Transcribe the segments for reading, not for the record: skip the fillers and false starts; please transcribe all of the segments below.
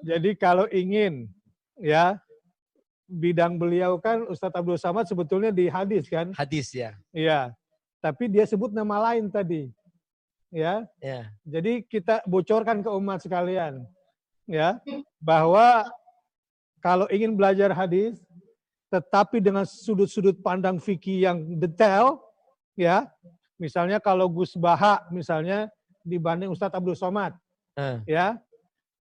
Jadi kalau ingin ya, bidang beliau kan Ustadz Abdul Somad sebetulnya di hadis kan? Hadis ya. Iya. Tapi dia sebut nama lain tadi. Ya. Ya. Jadi kita bocorkan ke umat sekalian ya, bahwa kalau ingin belajar hadis tetapi dengan sudut-sudut pandang fikih yang detail ya. Misalnya kalau Gus Baha misalnya dibanding Ustadz Abdul Somad. Ya.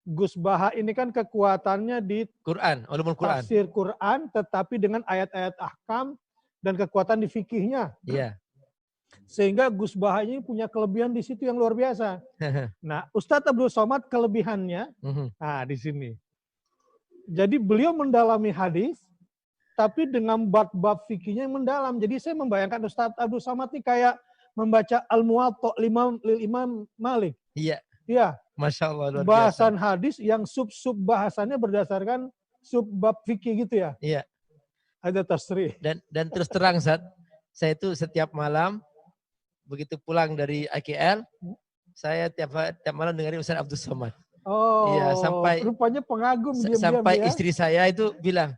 Gus Baha ini kan kekuatannya di Quran, ulumul Quran. Tafsir Quran tetapi dengan ayat-ayat ahkam dan kekuatan di fikihnya. Iya. Sehingga Gus Baha ini punya kelebihan di situ yang luar biasa. Nah, Ustadz Abdul Somad kelebihannya di sini. Jadi beliau mendalami hadis tapi dengan bab-bab fikihnya yang mendalam. Jadi saya membayangkan Ustadz Abdul Somad ini kayak membaca Al-Muwatta lil Imam Malik. Iya. Iya. Masya Allah, luar biasa. Bahasan hadis yang sub-sub bahasannya berdasarkan sub bab fikih gitu ya. Iya. Ada tasrih. Dan terus terang saya itu setiap malam begitu pulang dari IKL, saya tiap malam dengerin Ustaz Abdul Somad. Oh. Iya, sampai rupanya pengagum sampai ya? istri saya itu bilang,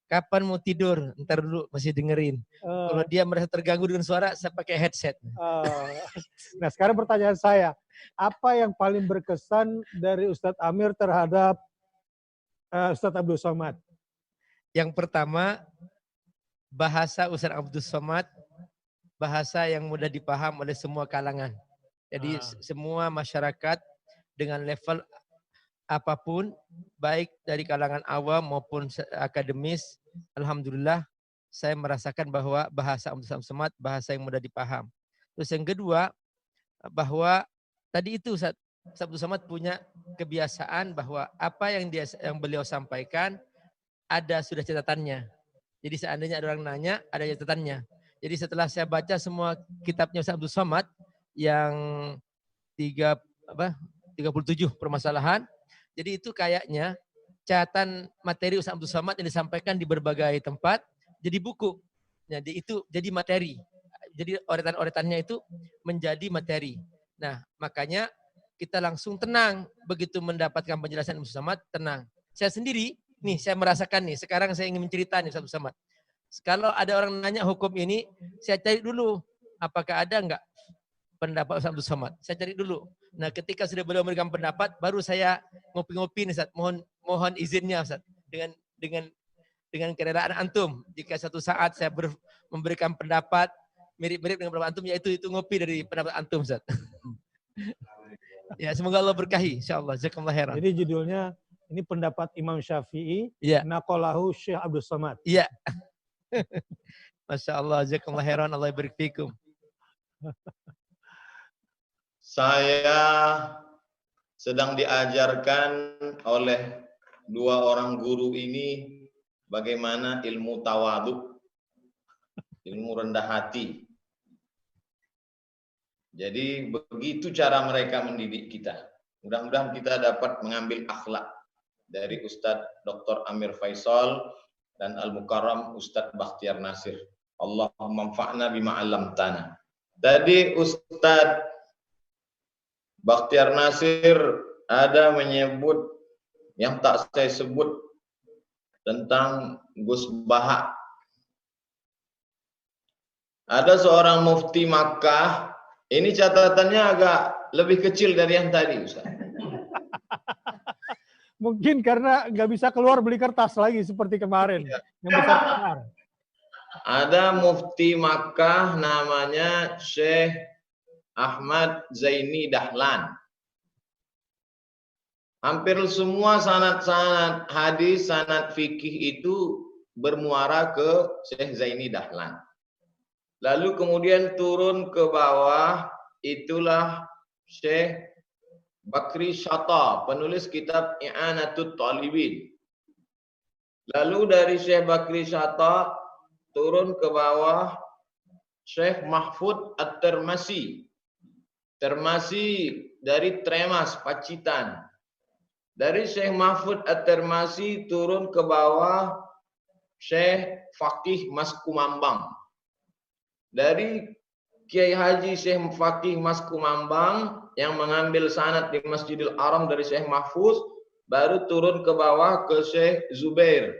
kapan mau tidur? Ntar dulu masih dengerin. Kalau dia merasa terganggu dengan suara, saya pakai headset. Nah, sekarang pertanyaan saya, apa yang paling berkesan dari Ustadz Amir terhadap Ustadz Abdul Somad? Yang pertama, bahasa Ustadz Abdul Somad, bahasa yang mudah dipaham oleh semua kalangan. Jadi semua masyarakat dengan level apapun, baik dari kalangan awam maupun akademis, alhamdulillah saya merasakan bahwa bahasa Abdul Somad bahasa yang mudah dipaham. Terus yang kedua, bahwa tadi itu Ustaz Abdul Somad punya kebiasaan bahwa apa yang beliau sampaikan sudah catatannya. Jadi seandainya ada orang nanya, ada catatannya. Jadi setelah saya baca semua kitabnya Ustaz Abdul Somad yang 37 permasalahan, jadi itu kayaknya catatan materi Ustaz Abdul Somad yang disampaikan di berbagai tempat jadi buku. Jadi itu jadi materi. Jadi oretan-oretannya itu menjadi materi. Nah, makanya kita langsung tenang begitu mendapatkan penjelasan Ustaz Somad, tenang. Saya sendiri nih, saya merasakan nih, sekarang saya ingin menceritakan Ustaz Abdul Somad. Kalau ada orang nanya hukum ini, saya cari dulu apakah ada enggak pendapat Ustaz Abdul Somad. Saya cari dulu. Nah, ketika sudah beliau memberikan pendapat, baru saya ngopi-ngopi nih Ustaz. Mohon izinnya Ustaz. Dengan keredaan antum. Jika satu saat saya memberikan pendapat mirip-mirip dengan pendapat antum, yaitu ngopi dari pendapat antum Ustaz. Ya, semoga Allah berkahi insyaallah. Jazakumullah khairan. Jadi judulnya ini pendapat Imam Syafi'i, naqalahu Syekh Abdul Somad. Iya. Masya Allah, jazakumullah khairan, Allah barik fikum. Saya sedang diajarkan oleh dua orang guru ini bagaimana ilmu tawadhu, ilmu rendah hati. Jadi begitu cara mereka mendidik kita. Mudah-mudahan kita dapat mengambil akhlak dari Ustadz Dr. Amir Faisal dan Al-Mukarram Ustadz Bakhtiar Nasir. Allahumma anfa'na bima 'allamtana. Tadi Ustadz Bakhtiar Nasir ada menyebut yang tak saya sebut tentang Gus Baha. Ada seorang mufti Makkah, ini catatannya agak lebih kecil dari yang tadi, Ustaz. Mungkin karena nggak bisa keluar beli kertas lagi seperti kemarin. Yang besar. Ada mufti Makkah namanya Syekh Ahmad Zaini Dahlan. Hampir semua sanad-sanad hadis, sanad fikih itu bermuara ke Syekh Zaini Dahlan. Lalu kemudian turun ke bawah, itulah Syekh Bakri Syata, penulis kitab I'anatut Talibin. Lalu dari Syekh Bakri Syata turun ke bawah Syekh Mahfud At-Termasi. Termasi dari Tremas, Pacitan. Dari Syekh Mahfud At-Termasi turun ke bawah Syekh Faqih Mas Kumambang. Dari Kiai Haji Syekh Faqih Mas Kumambang yang mengambil sanad di Masjidil Haram dari Syekh Mahfuz, baru turun ke bawah ke Syekh Zubair.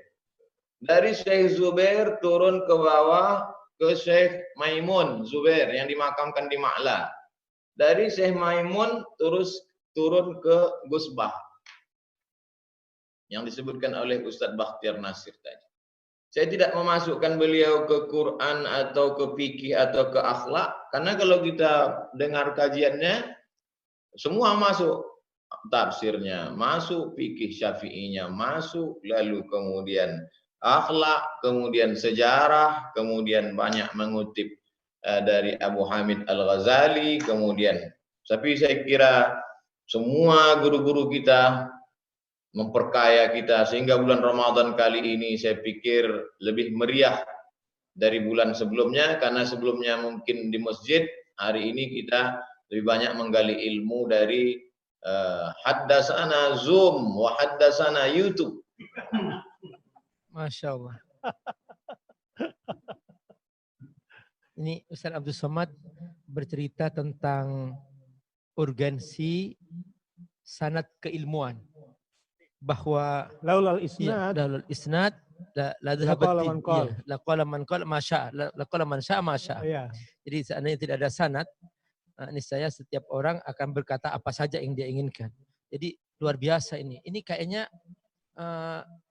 Dari Syekh Zubair turun ke bawah ke Syekh Maimun Zubair yang dimakamkan di Ma'la. Dari Syekh Maimun terus turun ke Gus Bah yang disebutkan oleh Ustadz Bakhtiar Nasir tadi. Saya tidak memasukkan beliau ke Quran atau ke fikih atau ke akhlak, karena kalau kita dengar kajiannya, semua masuk. Tafsirnya masuk, fikih syafi'inya masuk, lalu kemudian akhlak, kemudian sejarah, kemudian banyak mengutip dari Abu Hamid Al-Ghazali, kemudian. Tapi saya kira semua guru-guru kita memperkaya kita sehingga bulan Ramadan kali ini saya pikir lebih meriah dari bulan sebelumnya, karena sebelumnya mungkin di masjid, hari ini kita lebih banyak menggali ilmu dari haddasana Zoom wa haddasana YouTube. Masya Allah. Ini Ustaz Abdul Somad bercerita tentang urgensi sanad keilmuan, bahwa Laulal ya, isnad dalil isnad la laqala man qala. laqala man qala masya laqala man syaa masya. Iya. Jadi seandainya tidak ada sanad, niscaya setiap orang akan berkata apa saja yang dia inginkan. Jadi luar biasa ini. Ini kayaknya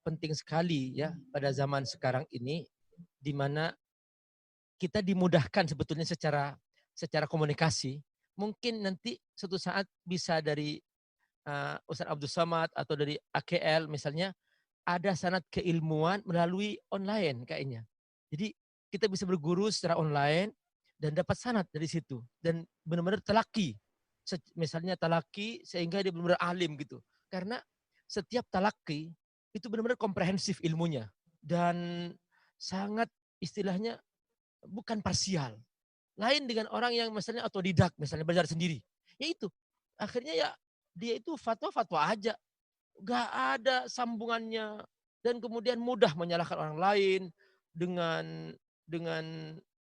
penting sekali ya pada zaman sekarang ini, di mana kita dimudahkan sebetulnya secara komunikasi. Mungkin nanti suatu saat bisa dari Ustaz Abdul Somad atau dari AKL misalnya, ada sanad keilmuan melalui online kayaknya. Jadi kita bisa berguru secara online dan dapat sanad dari situ. Dan benar-benar talaki. Misalnya talaki sehingga dia benar-benar alim gitu. Karena setiap talaki itu benar-benar komprehensif ilmunya. Dan sangat istilahnya bukan parsial. Lain dengan orang yang misalnya otodidak, misalnya belajar sendiri. Ya itu, akhirnya ya dia itu fatwa-fatwa aja. Gak ada sambungannya. Dan kemudian mudah menyalahkan orang lain dengan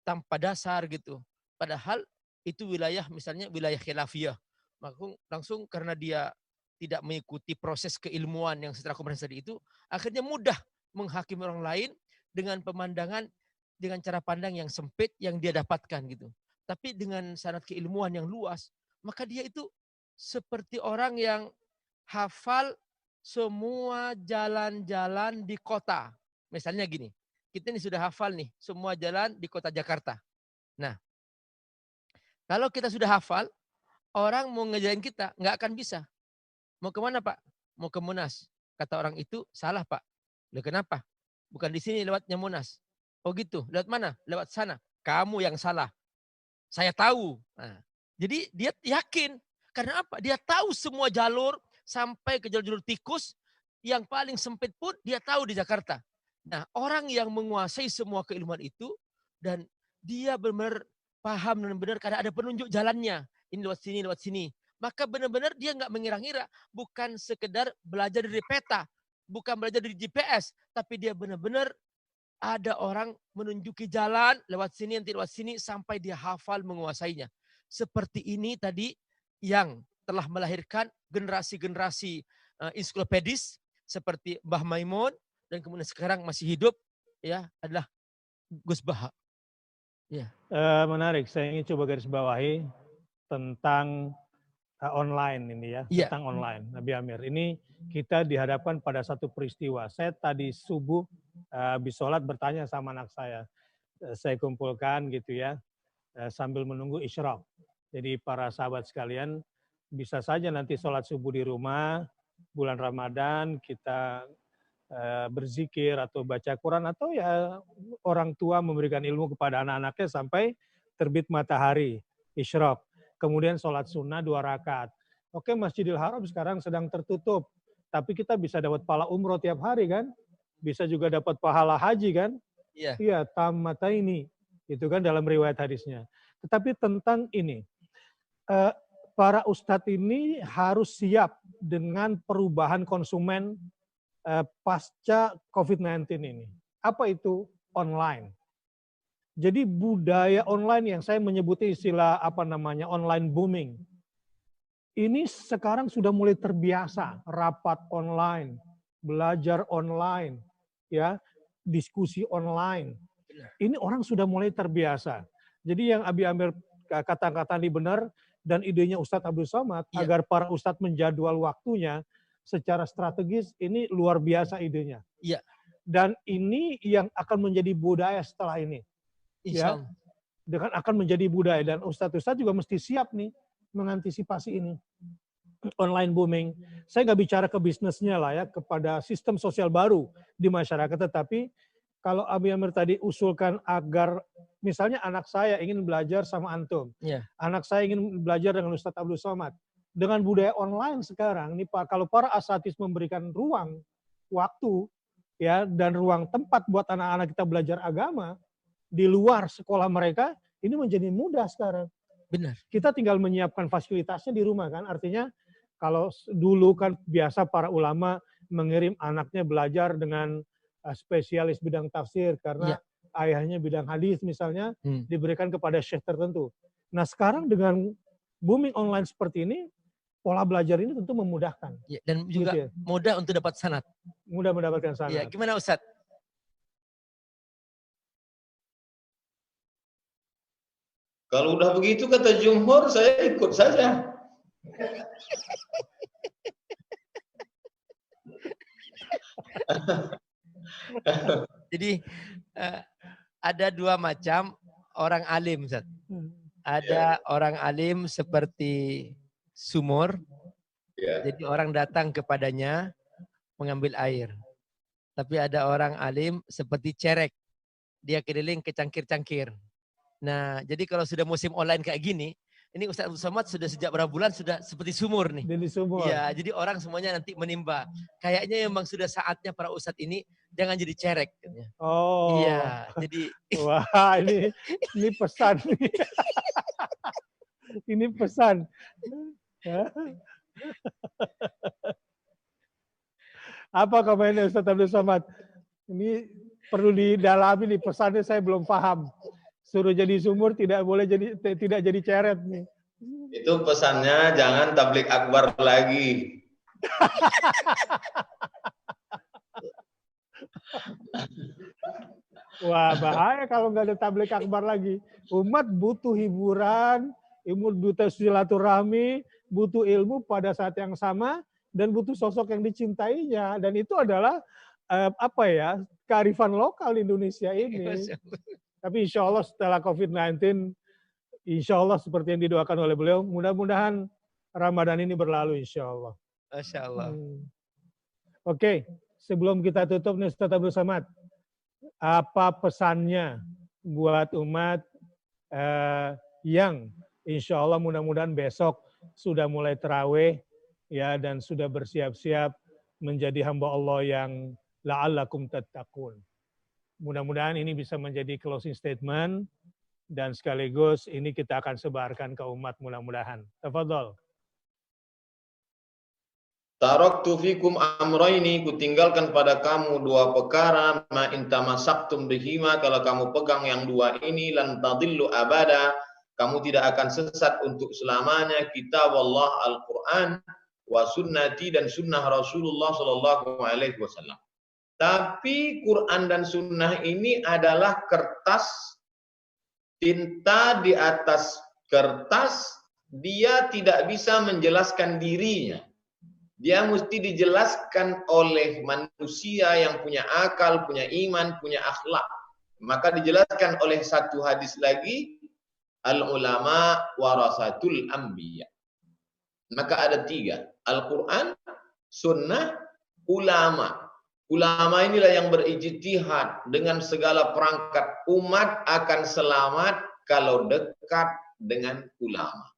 tanpa dasar gitu. Padahal itu wilayah misalnya wilayah khilafiyah. Maka langsung karena dia tidak mengikuti proses keilmuan yang secara komprehensif tadi itu, akhirnya mudah menghakimi orang lain dengan pemandangan, dengan cara pandang yang sempit yang dia dapatkan gitu. Tapi dengan sanad keilmuan yang luas, maka dia itu seperti orang yang hafal semua jalan-jalan di kota. Misalnya gini, kita ini sudah hafal nih semua jalan di kota Jakarta. Nah, kalau kita sudah hafal, orang mau ngejalan kita nggak akan bisa. Mau kemana Pak? Mau ke Monas. Kata orang itu, salah Pak. Loh kenapa? Bukan di sini lewatnya Monas. Oh gitu, lewat mana? Lewat sana. Kamu yang salah. Saya tahu. Nah, jadi dia yakin. Karena apa? Dia tahu semua jalur sampai ke jalur tikus. Yang paling sempit pun dia tahu di Jakarta. Nah, orang yang menguasai semua keilmuan itu dan dia benar-benar paham dan benar karena ada penunjuk jalannya. Ini lewat sini, lewat sini. Maka benar-benar dia nggak mengira-ngira. Bukan sekedar belajar dari peta. Bukan belajar dari GPS. Tapi dia benar-benar ada orang menunjuki jalan lewat sini, nanti lewat sini sampai dia hafal menguasainya. Seperti ini tadi yang telah melahirkan generasi-generasi ensiklopedis seperti Mbah Maimun dan kemudian sekarang masih hidup ya adalah Gus Baha. Ya. Menarik. Saya ingin coba garis bawahi tentang online ini ya, tentang online. Nabi Amir, ini kita dihadapkan pada satu peristiwa. Saya tadi subuh habis sholat bertanya sama anak saya kumpulkan gitu ya, sambil menunggu isyraq. Jadi para sahabat sekalian, bisa saja nanti sholat subuh di rumah, bulan Ramadan kita berzikir atau baca Quran, atau ya orang tua memberikan ilmu kepada anak-anaknya sampai terbit matahari, isyraq. Kemudian sholat sunnah 2 rakaat. Oke, Masjidil Haram sekarang sedang tertutup. Tapi kita bisa dapat pahala umroh tiap hari kan? Bisa juga dapat pahala haji kan? Iya. Iya, tamata ini. Itu kan dalam riwayat hadisnya. Tetapi tentang ini, para ustadz ini harus siap dengan perubahan konsumen pasca COVID-19 ini. Apa itu? Online. Jadi budaya online yang saya menyebutnya istilah online booming. ini sekarang sudah mulai terbiasa, rapat online, belajar online, ya, diskusi online. Ini orang sudah mulai terbiasa. Jadi yang Abi Amir kata-kata ini benar, dan idenya Ustadz Abdul Somad, agar para Ustadz menjadwal waktunya secara strategis, ini luar biasa idenya. Iya. Dan ini yang akan menjadi budaya setelah ini. Insya Ya, Allah. dengan akan menjadi budaya, dan Ustadz-Ustadz juga mesti siap nih mengantisipasi ini. Online booming. Saya nggak bicara ke bisnisnya lah ya, kepada sistem sosial baru di masyarakat, tetapi kalau Abi Amir tadi usulkan agar misalnya anak saya ingin belajar sama antum, anak saya ingin belajar dengan Ustadz Abdul Somad, dengan budaya online sekarang, nih Pak, kalau para asatidz memberikan ruang, waktu, ya, dan ruang tempat buat anak-anak kita belajar agama di luar sekolah mereka, ini menjadi mudah sekarang. Benar. Kita tinggal menyiapkan fasilitasnya di rumah kan, artinya kalau dulu kan biasa para ulama mengirim anaknya belajar dengan spesialis bidang tafsir karena ayahnya bidang hadis misalnya, diberikan kepada syekh tertentu. Nah sekarang dengan booming online seperti ini, pola belajar ini tentu memudahkan. Ya, dan juga gitu ya, mudah untuk dapat sanad. Mudah mendapatkan sanad. Ya, gimana Ustadz? Kalau udah begitu kata jumhur, saya ikut saja. Jadi ada dua macam orang alim, Ustaz. Ada orang alim seperti sumur. Jadi orang datang kepadanya mengambil air. Tapi ada orang alim seperti cerek. Dia keliling ke cangkir-cangkir. Nah, jadi kalau sudah musim online kayak gini, ini Ustadz Abdul Somad sudah sejak berapa bulan sudah seperti sumur nih. Jadi sumur. Iya, jadi orang semuanya nanti menimba. Kayaknya memang sudah saatnya para ustadz ini jangan jadi cerek. Oh. Iya, jadi. Wah, ini pesan nih. Ini pesan. Apa komennya Ustadz Abdul Somad? Ini perlu didalami nih, pesannya saya belum paham. Suruh jadi sumur, tidak jadi ceret nih. Itu pesannya jangan tablik akbar lagi. Wah, bahaya kalau nggak ada tablik akbar lagi. Umat butuh hiburan, butuh silaturahmi, butuh ilmu pada saat yang sama, dan butuh sosok yang dicintainya. Dan itu adalah kearifan lokal Indonesia ini. Tapi insya Allah setelah COVID-19, insya Allah seperti yang didoakan oleh beliau, mudah-mudahan Ramadan ini berlalu insya Allah. Masya Allah. Oke, sebelum kita tutup nih Ustadz Abdul Somad, apa pesannya buat umat yang insya Allah mudah-mudahan besok sudah mulai terawih ya, dan sudah bersiap-siap menjadi hamba Allah yang la'allakum tattaqun. Mudah-mudahan ini bisa menjadi closing statement dan sekaligus ini kita akan sebarkan ke umat mudah-mudahan. Tafadhol. Taraktu fikum amraini, kutinggalkan pada kamu dua perkara, ma in tamassaktum bihima, kalau kamu pegang yang dua ini, lan tadillu abada, kamu tidak akan sesat untuk selamanya, kitab Allah Al-Quran, wa sunnati, dan sunnah Rasulullah Sallallahu Alaihi Wasallam. Tapi Quran dan sunnah ini adalah kertas, tinta di atas kertas, dia tidak bisa menjelaskan dirinya. Dia mesti dijelaskan oleh manusia yang punya akal, punya iman, punya akhlak. Maka dijelaskan oleh satu hadis lagi, al-ulama warasatul anbiya. Maka ada tiga, Al-Quran, sunnah, ulama. Ulama inilah yang berijtihad dengan segala perangkat. Umat akan selamat kalau dekat dengan ulama.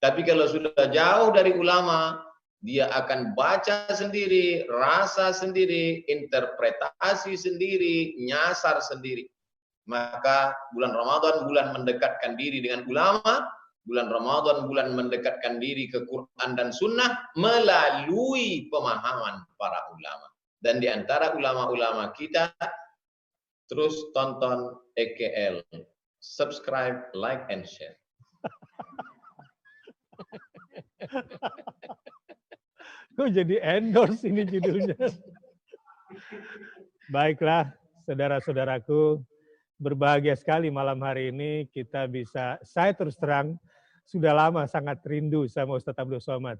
Tapi kalau sudah jauh dari ulama, dia akan baca sendiri, rasa sendiri, interpretasi sendiri, nyasar sendiri. Maka bulan Ramadan bulan mendekatkan diri dengan ulama, bulan Ramadan bulan mendekatkan diri ke Quran dan Sunnah melalui pemahaman para ulama. Dan di antara ulama-ulama kita, terus tonton EKL, subscribe, like, and share. Kok jadi endorse ini judulnya? Baiklah, saudara-saudaraku, berbahagia sekali malam hari ini kita bisa, saya terus terang sudah lama sangat rindu sama Ustadz Abdul Somad.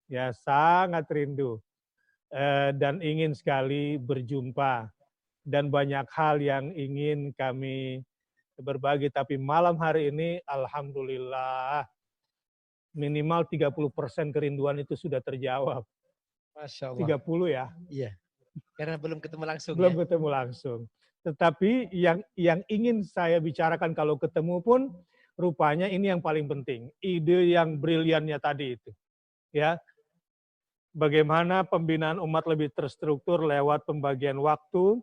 Ya, sangat rindu. Dan ingin sekali berjumpa. Dan banyak hal yang ingin kami berbagi. Tapi malam hari ini, alhamdulillah, minimal 30% kerinduan itu sudah terjawab. Masya Allah. 30 ya? Iya. Karena belum ketemu langsung. Belum ya? ketemu langsung. Tetapi yang ingin saya bicarakan kalau ketemu pun, rupanya ini yang paling penting. Ide yang briliannya tadi itu. Ya, bagaimana pembinaan umat lebih terstruktur lewat pembagian waktu,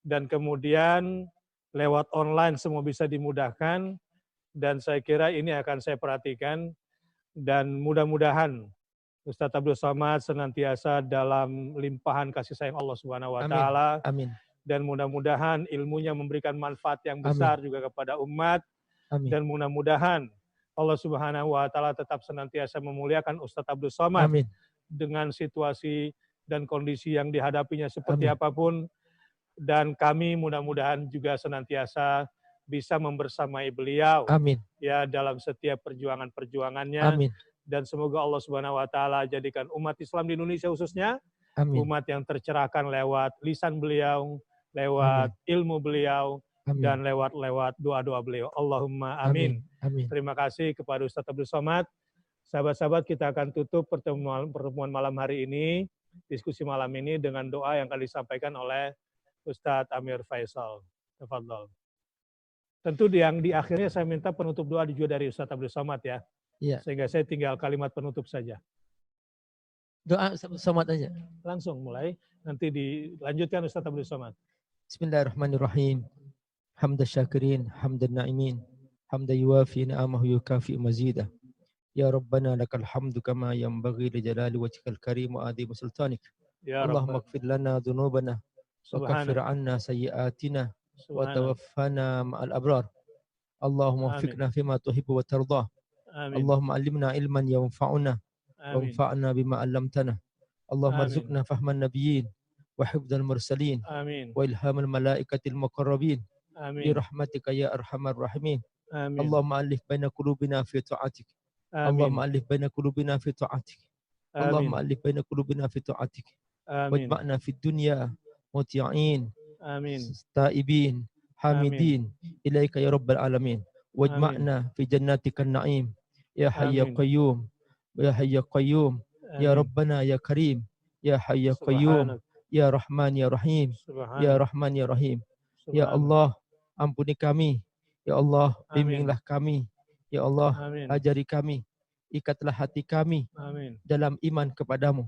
dan kemudian lewat online semua bisa dimudahkan, dan saya kira ini akan saya perhatikan, dan mudah-mudahan Ustadz Abdul Somad senantiasa dalam limpahan kasih sayang Allah Subhanahu wa Ta'ala. Amin. Dan mudah-mudahan ilmunya memberikan manfaat yang besar juga kepada umat. Amin. Dan mudah-mudahan Allah Subhanahu wa Ta'ala tetap senantiasa memuliakan Ustadz Abdul Somad. Amin. Dengan situasi dan kondisi yang dihadapinya seperti apapun. Dan kami mudah-mudahan juga senantiasa bisa membersamai beliau. Amin. Ya, dalam setiap perjuangan-perjuangannya. Amin. Dan semoga Allah Subhanahu wa Ta'ala jadikan umat Islam di Indonesia khususnya umat yang tercerahkan lewat lisan beliau, lewat ilmu beliau, dan lewat doa-doa beliau. Allahumma amin. Amin. Terima kasih kepada Ustadz Abdul Somad. Sahabat-sahabat, kita akan tutup pertemuan malam hari ini, diskusi malam ini dengan doa yang akan disampaikan oleh Ustadz Amir Faisal. Tafadhol. Tentu yang di akhirnya saya minta penutup doa juga dari Ustadz Abdul Somad ya. Iya. Sehingga saya tinggal kalimat penutup saja. Doa Somad aja. Langsung mulai, nanti dilanjutkan Ustadz Abdul Somad. Bismillahirrahmanirrahim. Hamda syakirin, hamdan na'imin, hamda yuwafi ni'amahu yukafi mazidah. Ya Rabbana lakal hamdu kama yanbaghi li jalali wajhikal karim wa adhim sultanik. Ya Allahumma ighfir lana dhunubana wa kaffir 'anna sayyi'atina wa tawaffana ma'al abrar. Allahumma waffiqna fima tuhibbu wa tardah. Allahumma alimna ilman yanfa'una wanfa'na bima 'allamtana. Allahumma arzuqna fahman nabiyyin wa hifdzal mursalin wa ilhamal malaikatil muqarrabin bi rahmatika ya arhamar rahimin. Allahumma alif baina qulubina fi ta'atik. Allahumma alif baina qulubina fi ta'atik. Allahumma alif baina qulubina fi ta'atik. Wajma'na fid dunya muti'in taibin hamidin ilaika ya rabbal alamin. Wajma'na fi jannatikan na'im. Ya Hayy ya Qayyum, Ya Hayy ya Qayyum, Ya Rabbana ya Karim, Ya Hayy ya Qayyum, Ya Rahman ya Rahim, Ya Rahman ya Rahim. Ya Allah, ampuni kami. Ya Allah, bimbinglah kami. Ya Allah, ajari kami. Ikatlah hati kami dalam iman kepadamu.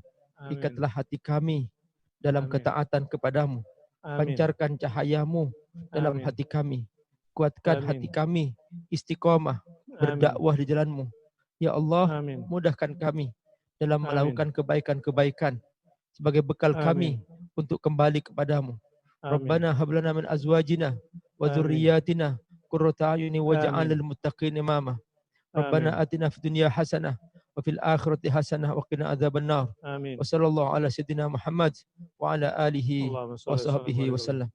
Ikatlah hati kami dalam ketaatan kepadamu. Pancarkan cahayamu dalam hati kami. Kuatkan hati kami istiqomah berdakwah di jalanmu. Ya Allah, mudahkan kami dalam melakukan kebaikan-kebaikan sebagai bekal kami untuk kembali kepadamu. Rabbana hablana min azwajina wa dzurriyyatina qurrata a'yuni waj'alna lil muttaqina imama. Rabbana atina fid dunya hasanah wa fil akhirati hasanah wa qina adzabannar. Wa sallallahu ala sayyidina Muhammad wa ala alihi wa sahbihi wasallam.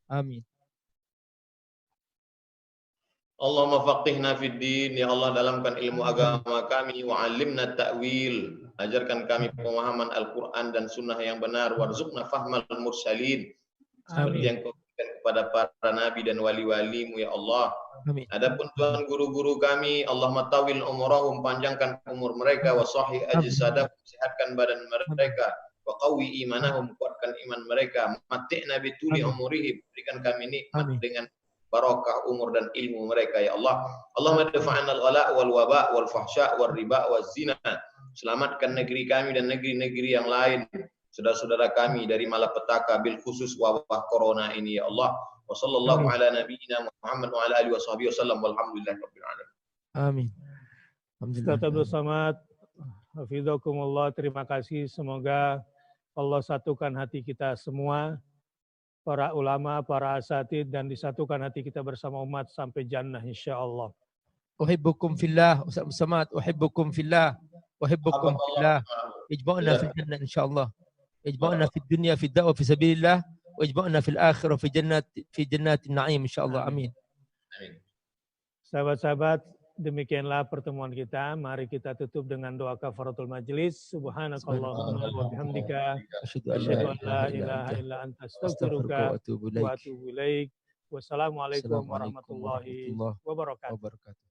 Amin. Allahumma faqihna fid din, ya Allah dalamkan ilmu agama kami, wa 'allimna ta'wil, ajarkan kami pemahaman Al-Qur'an dan sunnah yang benar, warzuqna fahmal mursalin, seperti yang kau berikan kepada para nabi dan wali-walimu ya Allah. Amin. Adapun tuan guru-guru kami, Allahumma tawil umurahum, panjangkan umur mereka, wa sahih ajsadahum, sehatkan badan mereka, wa qawi imanahum, kuatkan iman mereka, mati'na bituli umurihim, berikan kami nikmat dengan barakah umur dan ilmu mereka ya Allah. Allahumma dafa'na al-ghala wal waba wal fahsya wal riba wal zina. Selamatkan negeri kami dan negeri-negeri yang lain, saudara-saudara kami dari malapetaka bil khusus wabah corona ini ya Allah. Wa sallallahu ala nabiyyina Muhammad wa ala alihi wa sahbihi wasallam walhamdulillahi rabbil alamin. Amin. Ustadz Abdul Somad, hafidzakumullah, terima kasih. Semoga Allah satukan hati kita semua, para ulama, para asatid, dan disatukan hati kita bersama umat sampai jannah insyaallah. Uhibbukum fillah, Ustaz Somad, uhibbukum fillah. وأحبكم في الله اجمعنا في الجنة إن شاء الله اجمعنا في الدنيا في الدعوة في سبيل الله واجمعنا في الآخرة في جنات النعيم إن شاء الله آمين. Sahabat-sahabat, demikianlah pertemuan kita. Mari kita tutup dengan doa kafaratul majlis. Subhanakallahumma wa bihamdika asyhadu an la ilaha illa anta astaghfiruka wa atubu ilaik. Wassalamualaikum warahmatullahi wabarakatuh.